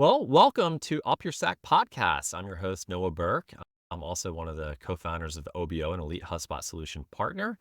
Well, welcome to UpYourStack podcast. I'm your host, Noah Berk. I'm also one of the co-founders of OBO, an elite HubSpot solution partner.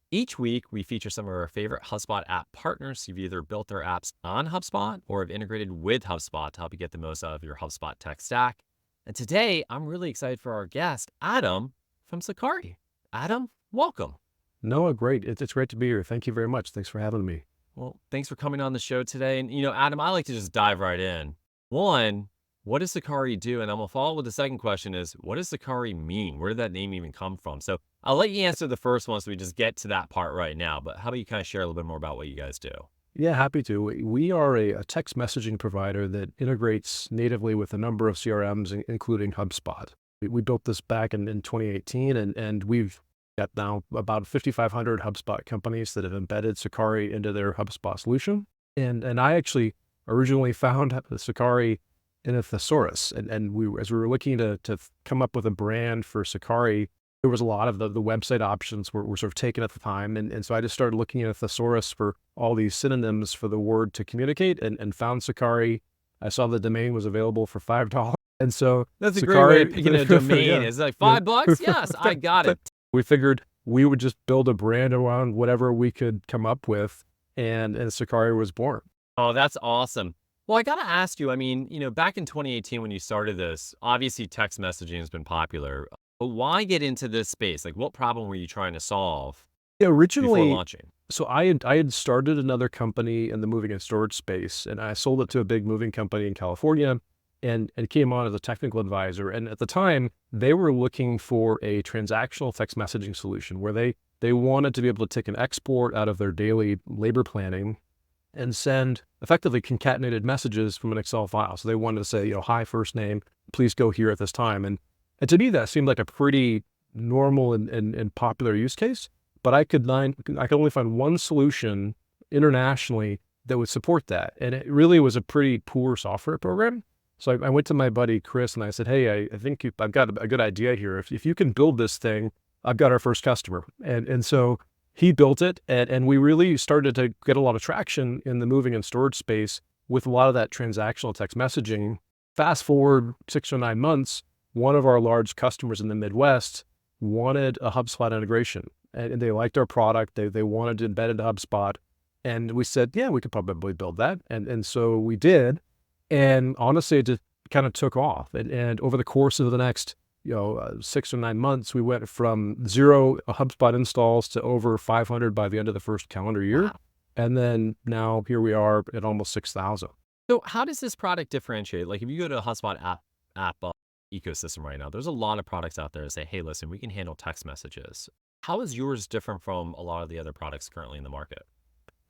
Each week, we feature some of our favorite HubSpot app partners who've either built their apps on HubSpot or have integrated with HubSpot to help you get the most out of your HubSpot tech stack. And today, I'm really excited for our guest, Adam from Sakari. Adam, welcome. Noah, great. It's great to be here. Thank you very much. Thanks for having me. Well, thanks for coming on the show today. And, Adam, I like to just dive right in. One, what does Sakari do? And I'm going to follow with the second question is, what does Sakari mean? Where did that name even come from? So I'll let you answer the first one so we just get to that part right now. But how about you kind of share a little bit more about what you guys do? Yeah, happy to. We are a text messaging provider that integrates natively with a number of CRMs, including HubSpot. We built this back in 2018, and we've got now about 5,500 HubSpot companies that have embedded Sakari into their HubSpot solution. And I actually originally found Sakari in a thesaurus. And as we were looking to come up with a brand for Sakari, there was a lot of the website options were sort of taken at the time. And so I just started looking at a thesaurus for all these synonyms for the word to communicate and found Sakari. I saw the domain was available for $5. And so That's a Sakari, great way of picking a domain. yeah, It's like $5? Yes, I got it. We figured we would just build a brand around whatever we could come up with. And Sakari was born. Oh, that's awesome. Well, I got to ask you, back in 2018 when you started this, obviously text messaging has been popular. But why get into this space? Like, what problem were you trying to solve Yeah, before originally, launching? so I had started another company in the moving and storage space, and I sold it to a big moving company in California and came on as a technical advisor. And at the time, they were looking for a transactional text messaging solution where they wanted to be able to take an export out of their daily labor planning and send effectively concatenated messages from an Excel file. So they wanted to say, hi, first name, please go here at this time. And to me, that seemed like a pretty normal and popular use case. But I could only find one solution internationally that would support that. And it really was a pretty poor software program. So I went to my buddy, Chris, and I said, hey, I think I've got a good idea here. If you can build this thing, I've got our first customer. And so he built it, and we really started to get a lot of traction in the moving and storage space with a lot of that transactional text messaging. Fast forward 6 or 9 months, one of our large customers in the Midwest wanted a HubSpot integration, and they liked our product. They wanted to embed it into HubSpot. And we said, yeah, we could probably build that. And so we did. And honestly, it just kind of took off. And over the course of the next 6 or 9 months, we went from 0 HubSpot installs to over 500 by the end of the first calendar year. Wow. And then now here we are at almost 6,000. So how does this product differentiate? Like if you go to a HubSpot app ecosystem right now, there's a lot of products out there that say, hey, listen, we can handle text messages. How is yours different from a lot of the other products currently in the market?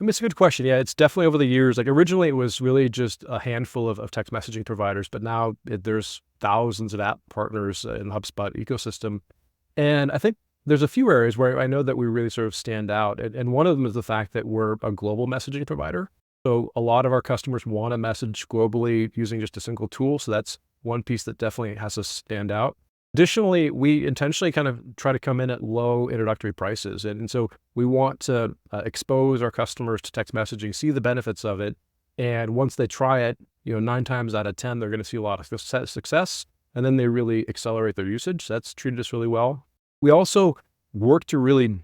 It's a good question. Yeah, it's definitely over the years. Like originally it was really just a handful of text messaging providers, but now there's thousands of app partners in the HubSpot ecosystem. And I think there's a few areas where I know that we really sort of stand out. And one of them is the fact that we're a global messaging provider. So a lot of our customers want to message globally using just a single tool. So that's one piece that definitely has us stand out. Additionally, we intentionally kind of try to come in at low introductory prices. And so we want to expose our customers to text messaging, see the benefits of it. And once they try it, 9 times out of 10, they're going to see a lot of success. And then they really accelerate their usage. That's treated us really well. We also work to really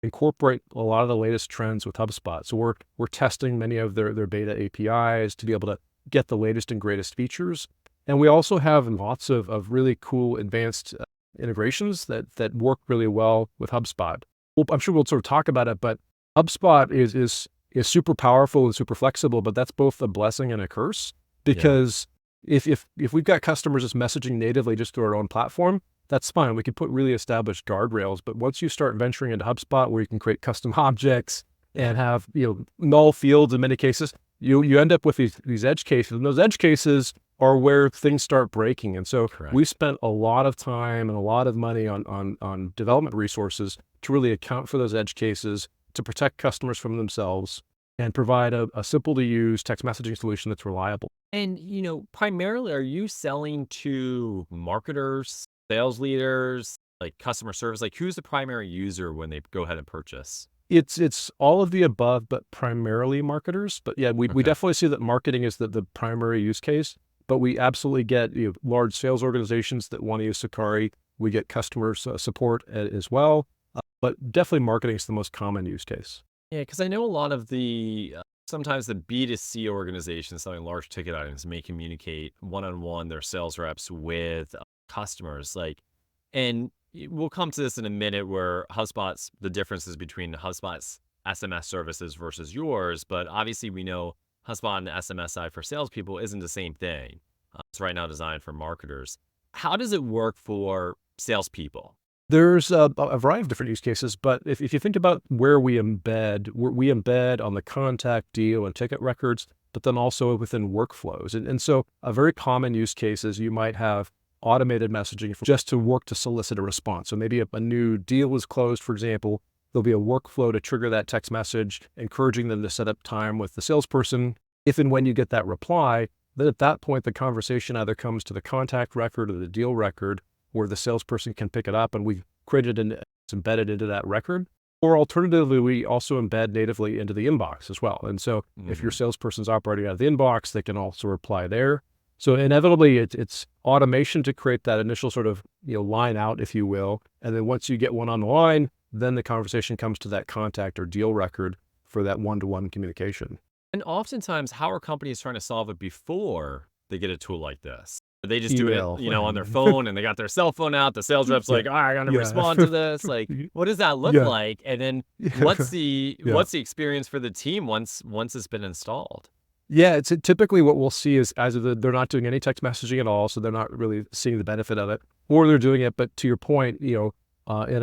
incorporate a lot of the latest trends with HubSpot. So we're testing many of their beta APIs to be able to get the latest and greatest features. And we also have lots of really cool advanced integrations that work really well with HubSpot. Well, I'm sure we'll sort of talk about it, but HubSpot is super powerful and super flexible, but that's both a blessing and a curse because if we've got customers just messaging natively just through our own platform, that's fine. We can put really established guardrails, but once you start venturing into HubSpot where you can create custom objects and have null fields in many cases, you end up with these edge cases, and those edge cases are where things start breaking. And so we spent a lot of time and a lot of money on development resources to really account for those edge cases, to protect customers from themselves, and provide a simple to use text messaging solution that's reliable. And, primarily, are you selling to marketers, sales leaders, like customer service? Like who's the primary user when they go ahead and purchase? It's all of the above, but primarily marketers. But yeah, we definitely see that marketing is the primary use case. but we absolutely get large sales organizations that want to use Sakari. We get customer support as well, but definitely marketing is the most common use case. Yeah, because I know a lot of the sometimes the B2C organizations selling large ticket items may communicate one-on-one their sales reps with customers. And we'll come to this in a minute where the differences between HubSpot's SMS services versus yours. But obviously, we know HubSpot on the SMS side for salespeople isn't the same thing. It's right now designed for marketers. How does it work for salespeople? There's a variety of different use cases, but if you think about where we embed on the contact, deal, and ticket records, but then also within workflows. And so a very common use case is you might have automated messaging just to work to solicit a response. So maybe a new deal was closed, for example, there'll be a workflow to trigger that text message, encouraging them to set up time with the salesperson. If and when you get that reply, then at that point, the conversation either comes to the contact record or the deal record, where the salesperson can pick it up and we've created and it's embedded into that record. Or alternatively, we also embed natively into the inbox as well. And so if your salesperson's operating out of the inbox, they can also reply there. So inevitably, it's automation to create that initial sort of line out, if you will. And then once you get one on the line, then the conversation comes to that contact or deal record for that one-to-one communication. And oftentimes, how are companies trying to solve it before they get a tool like this? Are they just Email. doing it, on their phone and they got their cell phone out? The sales rep's like, I got to Yeah. respond to this. Like, what does that look Yeah. like? And then Yeah. what's the Yeah. what's the experience for the team once it's been installed? Yeah, it's typically what we'll see is either they're not doing any text messaging at all, so they're not really seeing the benefit of it, or they're doing it, but to your point, in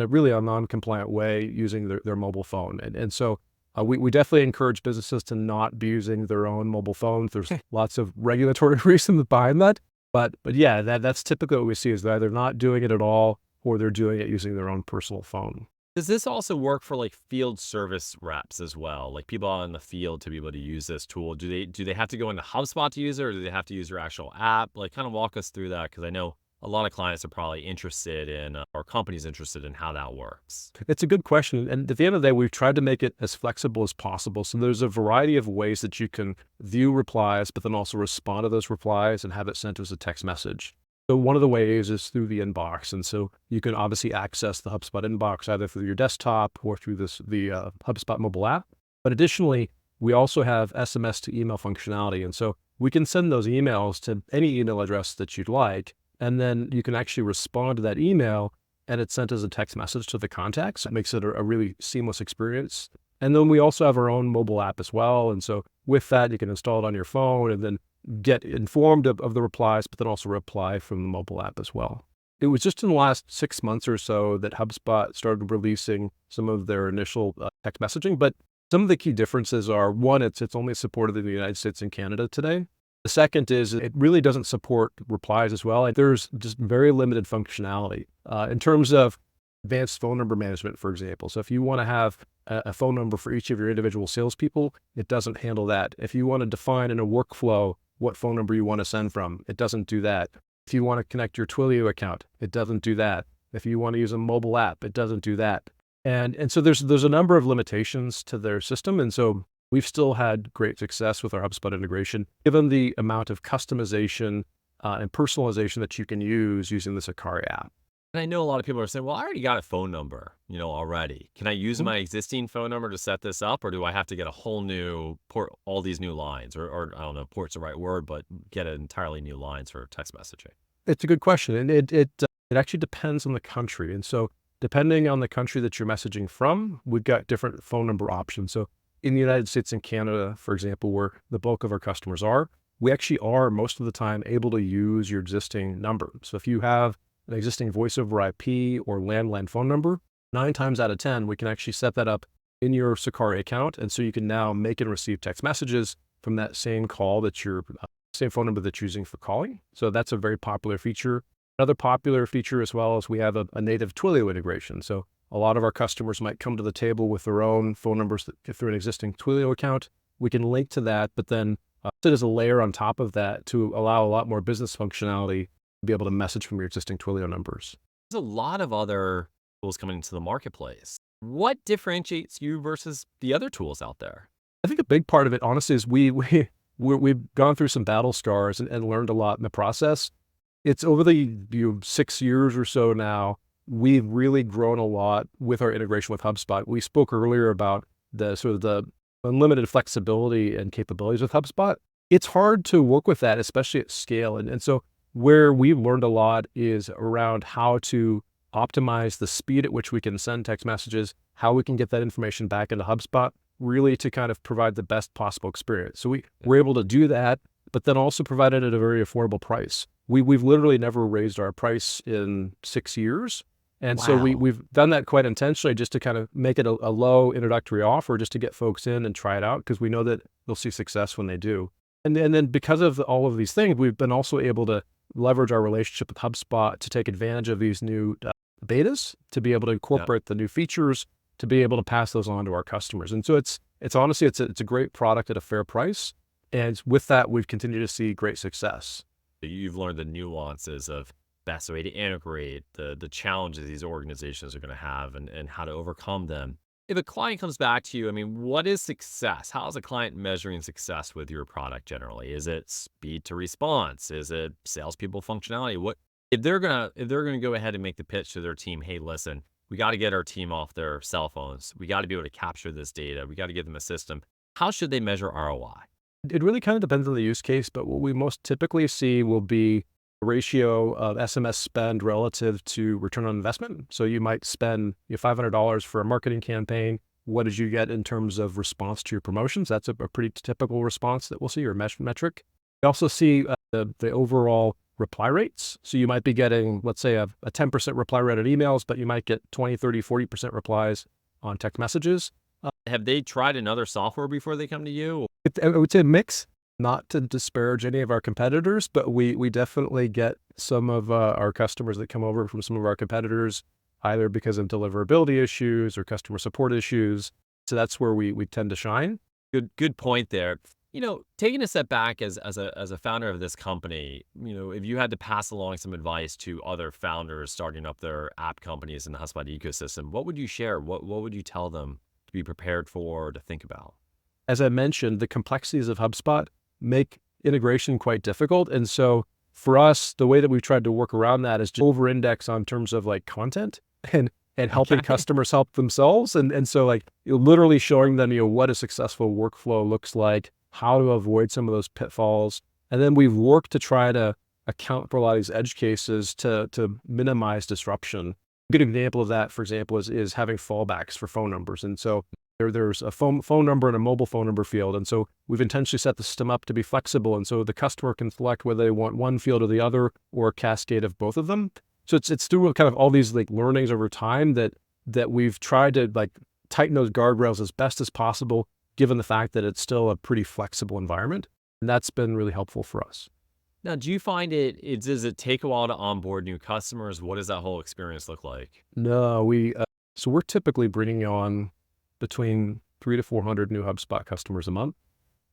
a really a non-compliant way using their mobile phone. And so we definitely encourage businesses to not be using their own mobile phones. There's lots of regulatory reasons behind that. But yeah, that's typically what we see is they're either not doing it at all or they're doing it using their own personal phone. Does this also work for like field service reps as well? Like people out in the field to be able to use this tool? Do they have to go into HubSpot to use it, or do they have to use your actual app? Like kind of walk us through that, because I know a lot of clients are probably interested in, or companies interested in how that works. It's a good question. And at the end of the day, we've tried to make it as flexible as possible. So there's a variety of ways that you can view replies, but then also respond to those replies and have it sent as a text message. So one of the ways is through the inbox. And so you can obviously access the HubSpot inbox either through your desktop or through the HubSpot mobile app. But additionally, we also have SMS to email functionality. And so we can send those emails to any email address that you'd like. And then you can actually respond to that email and it's sent as a text message to the contacts. It makes it a really seamless experience. And then we also have our own mobile app as well. And so with that, you can install it on your phone and then get informed of the replies, but then also reply from the mobile app as well. It was just in the last 6 months or so that HubSpot started releasing some of their initial text messaging. But some of the key differences are, one, it's only supported in the United States and Canada today. The second is it really doesn't support replies as well. There's just very limited functionality in terms of advanced phone number management, for example. So if you want to have a phone number for each of your individual salespeople, it doesn't handle that. If you want to define in a workflow what phone number you want to send from, it doesn't do that. If you want to connect your Twilio account, it doesn't do that. If you want to use a mobile app, it doesn't do that. And so there's a number of limitations to their system. And so we've still had great success with our HubSpot integration, given the amount of customization and personalization that you can use using the Sakari app. And I know a lot of people are saying, well, I already got a phone number, already. Can I use my existing phone number to set this up, or do I have to get a whole new port, all these new lines, or I don't know, port's the right word, but get entirely new lines for text messaging? It's a good question. And it actually depends on the country. And so depending on the country that you're messaging from, we've got different phone number options. So in the United States and Canada, for example, where the bulk of our customers are, we actually are most of the time able to use your existing number. So if you have an existing voice over IP or landline phone number, 9 times out of 10, we can actually set that up in your Sakari account. And so you can now make and receive text messages from that same call same phone number that you're using for calling. So that's a very popular feature. Another popular feature as well is we have a native Twilio integration. So a lot of our customers might come to the table with their own phone numbers through an existing Twilio account. We can link to that, but then sit as a layer on top of that to allow a lot more business functionality to be able to message from your existing Twilio numbers. There's a lot of other tools coming into the marketplace. What differentiates you versus the other tools out there? I think a big part of it, honestly, is we we've gone through some battle scars and learned a lot in the process. It's over the 6 years or so now, we've really grown a lot with our integration with HubSpot. We spoke earlier about the sort of the unlimited flexibility and capabilities with HubSpot. It's hard to work with that, especially at scale. And so where we've learned a lot is around how to optimize the speed at which we can send text messages, how we can get that information back into HubSpot, really to kind of provide the best possible experience. So we're able to do that, but then also provide it at a very affordable price. We've literally never raised our price in 6 years. And so Wow. we've done that quite intentionally just to kind of make it a low introductory offer just to get folks in and try it out, because we know that they'll see success when they do. And then because of all of these things, we've been also able to leverage our relationship with HubSpot to take advantage of these new betas, to be able to incorporate the new features, to be able to pass those on to our customers. And so it's honestly, it's a great product at a fair price. And with that, we've continued to see great success. You've learned the nuances of best way to integrate, the challenges these organizations are going to have, and how to overcome them. If a client comes back to you, I mean, what is success? How is a client measuring success with your product generally? Is it speed to response? Is it salespeople functionality? What if they're gonna go ahead and make the pitch to their team? Hey, listen, we got to get our team off their cell phones. We got to be able to capture this data. We got to give them a system. How should they measure ROI? It really kind of depends on the use case, but what we most typically see will be a ratio of SMS spend relative to return on investment. So you might spend $500 for a marketing campaign. What did you get in terms of response to your promotions? That's a pretty typical response that we'll see, or metric. We also see the overall reply rates. So you might be getting, let's say, a 10% reply rate on emails, but you might get 20, 30, 40% replies on text messages. Have they tried another software before they come to you? I would say a mix, not to disparage any of our competitors, but we definitely get some of our customers that come over from some of our competitors, either because of deliverability issues or customer support issues. So that's where we tend to shine. Good point there. Taking a step back as a founder of this company, if you had to pass along some advice to other founders starting up their app companies in the HubSpot ecosystem, what would you share? What would you tell them to be prepared for, to think about? As I mentioned, the complexities of HubSpot make integration quite difficult. And so for us, the way that we've tried to work around that is just over-index on terms of like content and helping Okay. customers help themselves. And so like literally showing them, what a successful workflow looks like, how to avoid some of those pitfalls. And then we've worked to try to account for a lot of these edge cases to minimize disruption. A good example of that, for example, is having fallbacks for phone numbers. And so there's a phone number and a mobile phone number field. And so we've intentionally set the system up to be flexible. And so the customer can select whether they want one field or the other, or a cascade of both of them. So it's through kind of all these like learnings over time that we've tried to like tighten those guardrails as best as possible, given the fact that it's still a pretty flexible environment. And that's been really helpful for us. Now, do you find does it take a while to onboard new customers? What does that whole experience look like? No, so we're typically bringing on between 300 to 400 new HubSpot customers a month.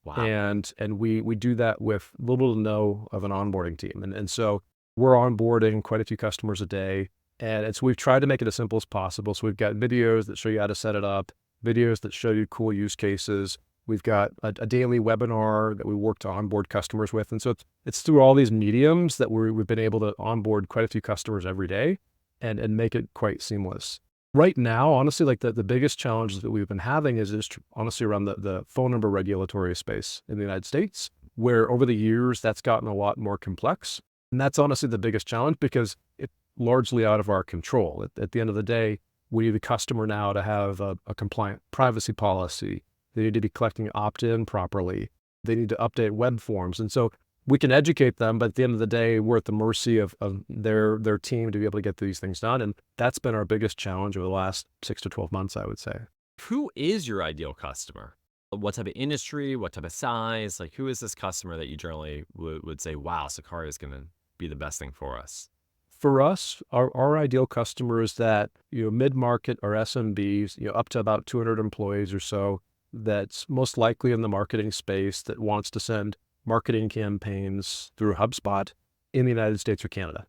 Wow. And we do that with little to no of an onboarding team. And so we're onboarding quite a few customers a day. And so we've tried to make it as simple as possible. So we've got videos that show you how to set it up, videos that show you cool use cases. We've got a daily webinar that we work to onboard customers with. And so it's through all these mediums that we've been able to onboard quite a few customers every day and make it quite seamless. Right now, honestly, like the biggest challenge that we've been having is just honestly around the phone number regulatory space in the United States, where over the years, that's gotten a lot more complex. And that's honestly the biggest challenge because it's largely out of our control. At the end of the day, we need the customer now to have a compliant privacy policy. They need to be collecting opt-in properly. They need to update web forms. And so we can educate them, but at the end of the day, we're at the mercy of their team to be able to get these things done. And that's been our biggest challenge over the last 6 to 12 months, I would say. Who is your ideal customer? What type of industry? What type of size? Like, who is this customer that you generally would say, wow, Sakari is going to be the best thing for us? For us, our ideal customer is that, mid-market or SMBs, up to about 200 employees or so, that's most likely in the marketing space that wants to send marketing campaigns through HubSpot in the United States or Canada.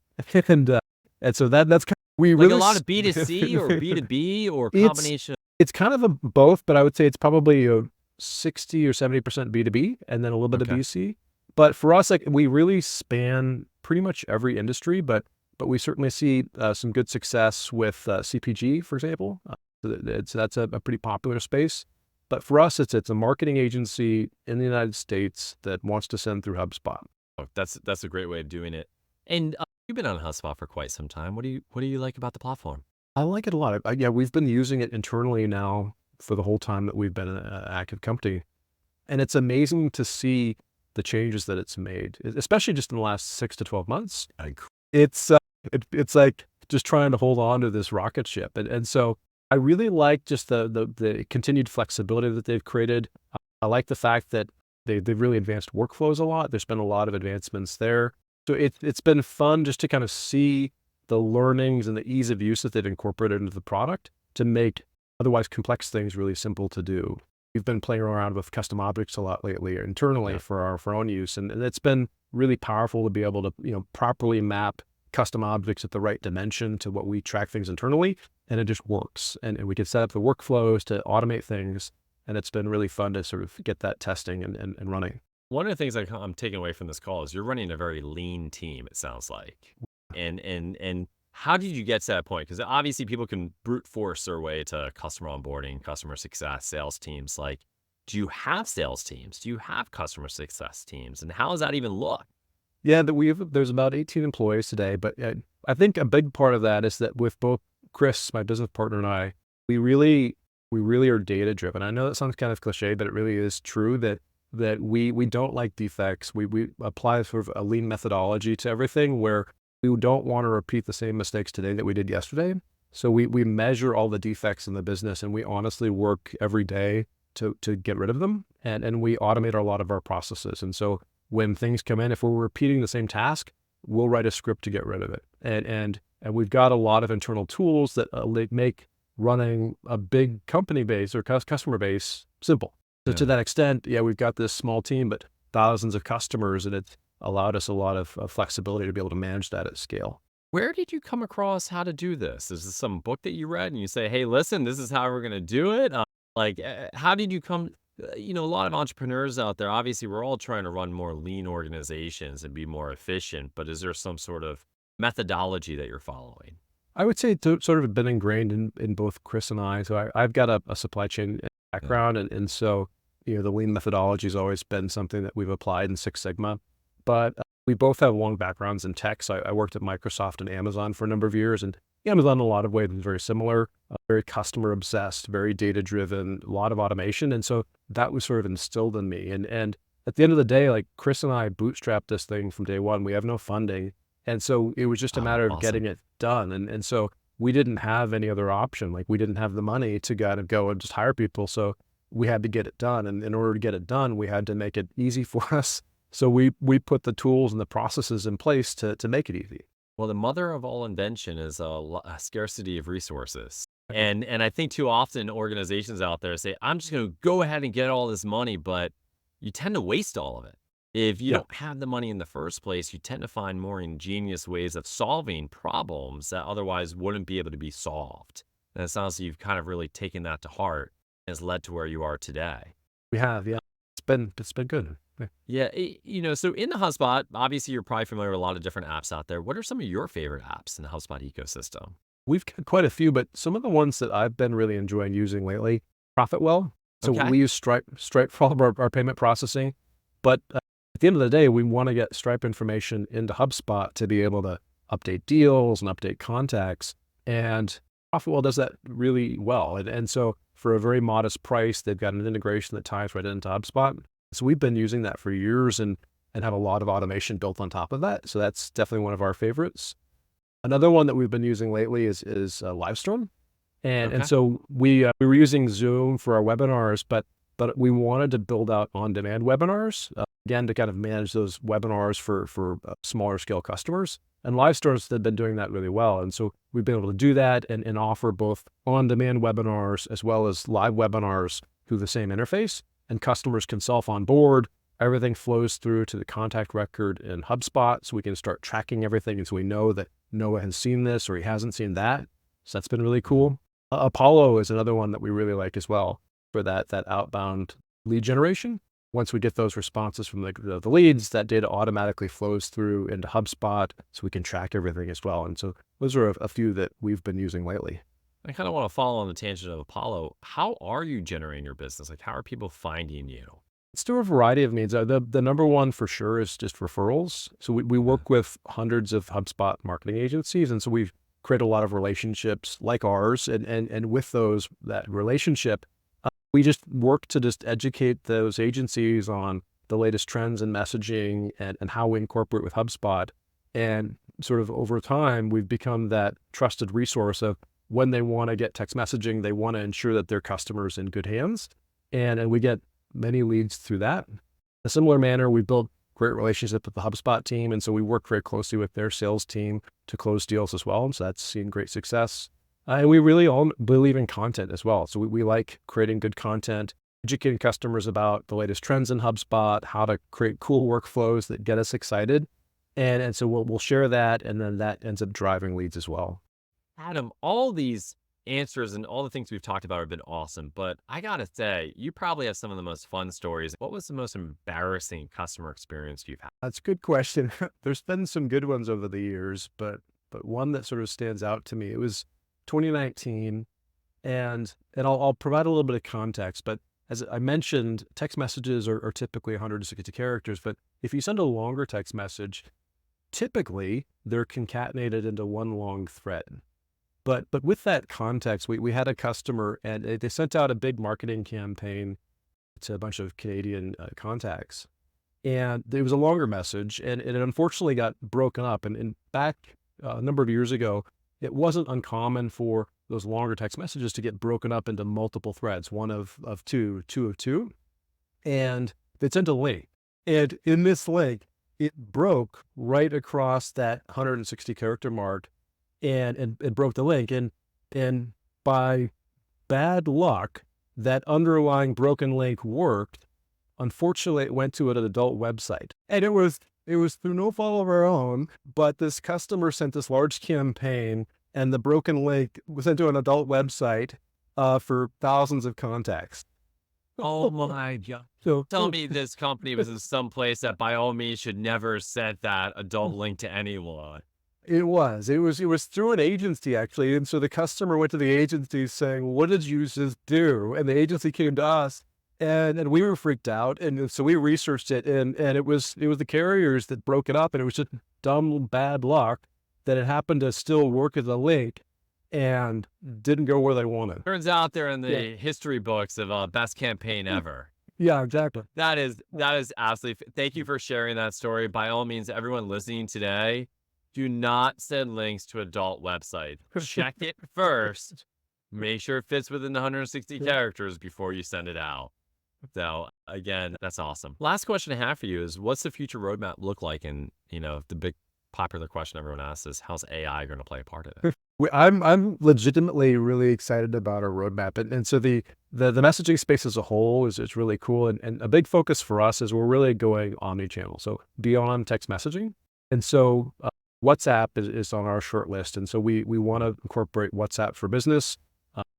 and so that's kind of, we Like really a lot of B2C or B2B or It's- combination? it's kind of a both, but I would say it's probably 60 or 70% B2B and then a little bit of Okay. B2C. But for us, like we really span pretty much every industry, but we certainly see some good success with CPG, for example. That's a pretty popular space. But for us, it's a marketing agency in the United States that wants to send through HubSpot. Oh, that's a great way of doing it. And you've been on HubSpot for quite some time. What do you like about the platform? I like it a lot. Yeah, we've been using it internally now for the whole time that we've been an active company. And it's amazing to see the changes that it's made, especially just in the last 6 to 12 months. It's it's like just trying to hold on to this rocket ship. And so I really like just the continued flexibility that they've created. I like the fact that they've really advanced workflows a lot. There's been a lot of advancements there. So it's been fun just to kind of see the learnings and the ease of use that they've incorporated into the product to make otherwise complex things really simple to do. We've been playing around with custom objects a lot lately internally Yeah. for our own use. And it's been really powerful to be able to, properly map custom objects at the right dimension to what we track things internally. And it just works. And we can set up the workflows to automate things. And it's been really fun to sort of get that testing and running. One of the things I'm taking away from this call is you're running a very lean team, it sounds like. And how did you get to that point? Because obviously people can brute force their way to customer onboarding, customer success, sales teams. Like, do you have sales teams? Do you have customer success teams? And how does that even look? Yeah, there's about 18 employees today, but I think a big part of that is that with both Chris, my business partner, and I, we really are data driven. I know that sounds kind of cliche, but it really is true that we don't like defects. We apply sort of a lean methodology to everything where we don't want to repeat the same mistakes today that we did yesterday. So we measure all the defects in the business and we honestly work every day to get rid of them. And we automate a lot of our processes. And so when things come in, if we're repeating the same task, we'll write a script to get rid of it. And we've got a lot of internal tools that make running a big company base or customer base simple. So to Yeah. that extent, yeah, we've got this small team, but thousands of customers, and it's allowed us a lot of flexibility to be able to manage that at scale. Where did you come across how to do this? Is this some book that you read and you say, hey, listen, this is how we're going to do it? How did you come? A lot of entrepreneurs out there, obviously, we're all trying to run more lean organizations and be more efficient, but is there some sort of methodology that you're following? I would say it's sort of been ingrained in both Chris and I. So I've got a supply chain Yeah. background, and so the lean methodology has always been something that we've applied in Six Sigma. But we both have long backgrounds in tech. So I worked at Microsoft and Amazon for a number of years, and Amazon in a lot of ways is very similar, very customer obsessed, very data driven, a lot of automation. And so that was sort of instilled in me. And at the end of the day, like Chris and I bootstrapped this thing from day one. We have no funding. And so it was just a Oh, matter of getting awesome. it done. And so we didn't have any other option. Like we didn't have the money to kind of go and just hire people. So we had to get it done. And in order to get it done, we had to make it easy for us. So we put the tools and the processes in place to make it easy. Well, the mother of all invention is a scarcity of resources. Right. And I think too often organizations out there say, I'm just going to go ahead and get all this money, but you tend to waste all of it. If you Yeah. don't have the money in the first place, you tend to find more ingenious ways of solving problems that otherwise wouldn't be able to be solved. And it sounds like you've kind of really taken that to heart and has led to where you are today. We have, yeah. It's been good. Yeah. Yeah, so in the HubSpot, obviously you're probably familiar with a lot of different apps out there. What are some of your favorite apps in the HubSpot ecosystem? We've got quite a few, but some of the ones that I've been really enjoying using lately, Profitwell. So Okay. we use Stripe for all of our payment processing. But at the end of the day, we want to get Stripe information into HubSpot to be able to update deals and update contacts. And Profitwell does that really well. And so for a very modest price, they've got an integration that ties right into HubSpot. So we've been using that for years and have a lot of automation built on top of that. So that's definitely one of our favorites. Another one that we've been using lately is Livestorm. And Okay. so we were using Zoom for our webinars, but we wanted to build out on-demand webinars, again, to kind of manage those webinars for smaller scale customers. And Livestorms have been doing that really well. And so we've been able to do that and offer both on-demand webinars as well as live webinars through the same interface. And customers can self-onboard. Everything flows through to the contact record in HubSpot, so we can start tracking everything. And so we know that Noah has seen this or he hasn't seen that. So that's been really Mhm. cool. Apollo is another one that we really like as well for that outbound lead generation. Once we get those responses from the leads, that data automatically flows through into HubSpot so we can track everything as well. And so those are a few that we've been using lately. I kind of want to follow on the tangent of Apollo. How are you generating your business? Like, how are people finding you? It's through a variety of means. The number one for sure is just referrals. So we work with hundreds of HubSpot marketing agencies. And so we've created a lot of relationships like ours. And with that relationship, we just work to just educate those agencies on the latest trends in messaging and how we incorporate with HubSpot. And sort of over time, we've become that trusted resource of when they want to get text messaging, they want to ensure that their customer's in good hands. And we get many leads through that. In a similar manner, we built great relationships with the HubSpot team. And so we work very closely with their sales team to close deals as well. And so that's seen great success. And we really all believe in content as well. So we like creating good content, educating customers about the latest trends in HubSpot, how to create cool workflows that get us excited. And so we'll share that, and then that ends up driving leads as well. Adam, all these answers and all the things we've talked about have been awesome, but I gotta say, you probably have some of the most fun stories. What was the most embarrassing customer experience you've had? That's a good question. There's been some good ones over the years, but one that sort of stands out to me, it was 2019, and I'll provide a little bit of context, but as I mentioned, text messages are typically 160 characters, but if you send a longer text message, typically they're concatenated into one long thread. But with that context, we had a customer, and they sent out a big marketing campaign to a bunch of Canadian contacts. And it was a longer message, and it unfortunately got broken up. And back a number of years ago, it wasn't uncommon for those longer text messages to get broken up into multiple threads, one of two of two. And they sent a link. And in this link, it broke right across that 160 character mark, and it broke the link. And by bad luck, that underlying broken link worked. Unfortunately, it went to an adult website, and it was through no fault of our own, but this customer sent this large campaign, and the broken link was sent to an adult website for thousands of contacts. Oh my God. So Tell me this company was in some place that by all means should never have sent that adult link to anyone. it was through an agency, actually. And so the customer went to the agency saying, "What did you just do?" And the agency came to us, and we were freaked out. And so we researched it, and it was the carriers that broke it up, and it was just dumb, bad luck that it happened to still work as a link and didn't go where they wanted. Turns out they're in Yeah. the history books of best campaign ever. Yeah, exactly. That is absolutely. Thank you for sharing that story. By all means, everyone listening today, do not send links to adult website. Check it first. Make sure it fits within the 160 characters before you send it out. So again, that's awesome. Last question I have for you is, what's the future roadmap look like? And the big popular question everyone asks is, how's AI going to play a part in it? I'm legitimately really excited about our roadmap, and so the messaging space as a whole is really cool, and a big focus for us is we're really going omni-channel, so beyond text messaging, and so WhatsApp is on our short list, and so we want to incorporate WhatsApp for business,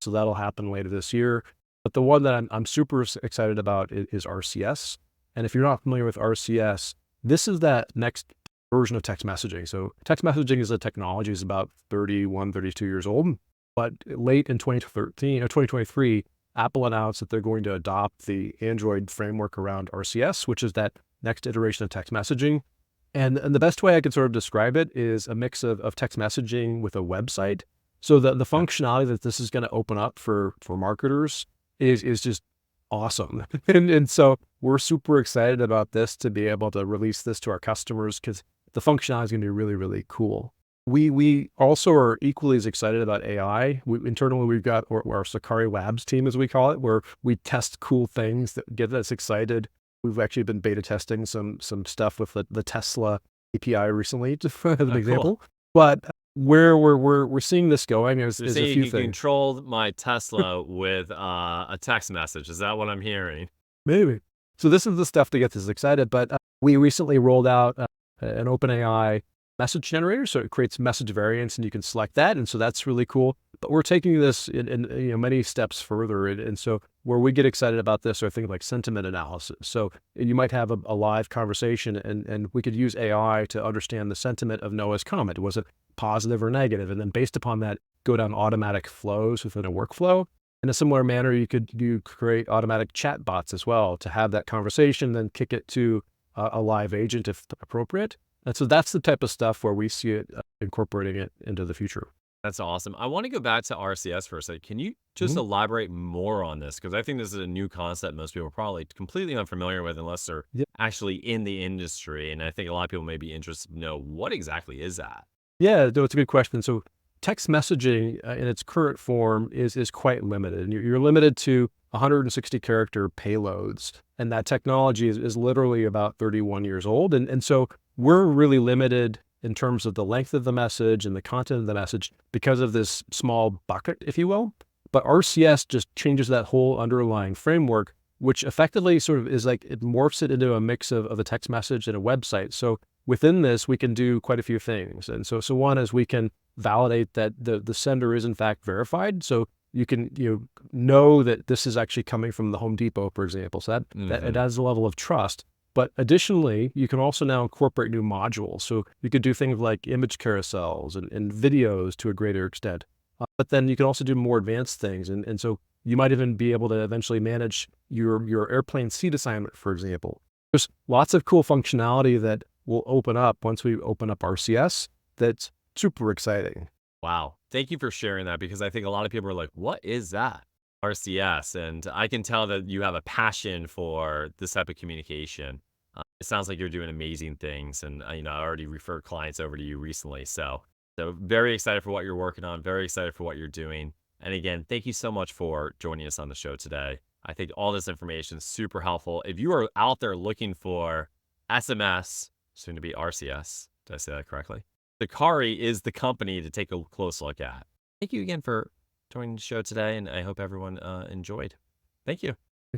so that'll happen later this year. But the one that I'm super excited about is RCS, and if you're not familiar with RCS, this is that next version of text messaging. So text messaging as a technology is about 31, 32 years old, but late in 2013 or 2023, Apple announced that they're going to adopt the Android framework around RCS, which is that next iteration of text messaging. And the best way I can sort of describe it is a mix of text messaging with a website. So the functionality that this is going to open up for marketers is just awesome. And so we're super excited about this, to be able to release this to our customers, because the functionality is going to be really, really cool. We also are equally as excited about AI. Internally, we've got our Sakari Labs team, as we call it, where we test cool things that get us excited. We've actually been beta testing some stuff with the Tesla API recently, just as an example. Cool. But where we're seeing this going is a few you things. can control my Tesla with a text message. Is that what I'm hearing? Maybe. So this is the stuff that gets us excited. But we recently rolled out an OpenAI message generator. So it creates message variants, and you can select that. And so that's really cool. But we're taking this in many steps further. And so where we get excited about this are things like sentiment analysis. So you might have a live conversation and we could use AI to understand the sentiment of Noah's comment. Was it positive or negative? And then based upon that, go down automatic flows within a workflow. In a similar manner, you create automatic chat bots as well to have that conversation, then kick it to a live agent if appropriate. And so that's the type of stuff where we see it incorporating it into the future. That's awesome. I want to go back to RCS for a second. Can you just Mhm. elaborate more on this? Because I think this is a new concept most people are probably completely unfamiliar with unless they're Yeah. actually in the industry. And I think a lot of people may be interested to know what exactly is that? Yeah, no, it's a good question. So text messaging in its current form is quite limited. And you're limited to 160 character payloads. And that technology is literally about 31 years old. And so we're really limited in terms of the length of the message and the content of the message because of this small bucket, if you will. But RCS just changes that whole underlying framework, which effectively sort of is like it morphs it into a mix of a text message and a website. So within this, we can do quite a few things. And so one is we can validate that the sender is in fact verified. So you can know that this is actually coming from the Home Depot, for example. So that it Hmm. adds a level of trust. But additionally, you can also now incorporate new modules. So you could do things like image carousels and videos to a greater extent. But then you can also do more advanced things. And so you might even be able to eventually manage your airplane seat assignment, for example. There's lots of cool functionality that will open up once we open up RCS that's super exciting. Wow. Thank you for sharing that because I think a lot of people are like, what is that? RCS. And I can tell that you have a passion for this type of communication. It sounds like you're doing amazing things. And, I already referred clients over to you recently. So very excited for what you're working on. Very excited for what you're doing. And again, thank you so much for joining us on the show today. I think all this information is super helpful. If you are out there looking for SMS, soon to be RCS, did I say that correctly? Sakari is the company to take a close look at. Thank you again for joining the show today, and I hope everyone enjoyed. Thank you.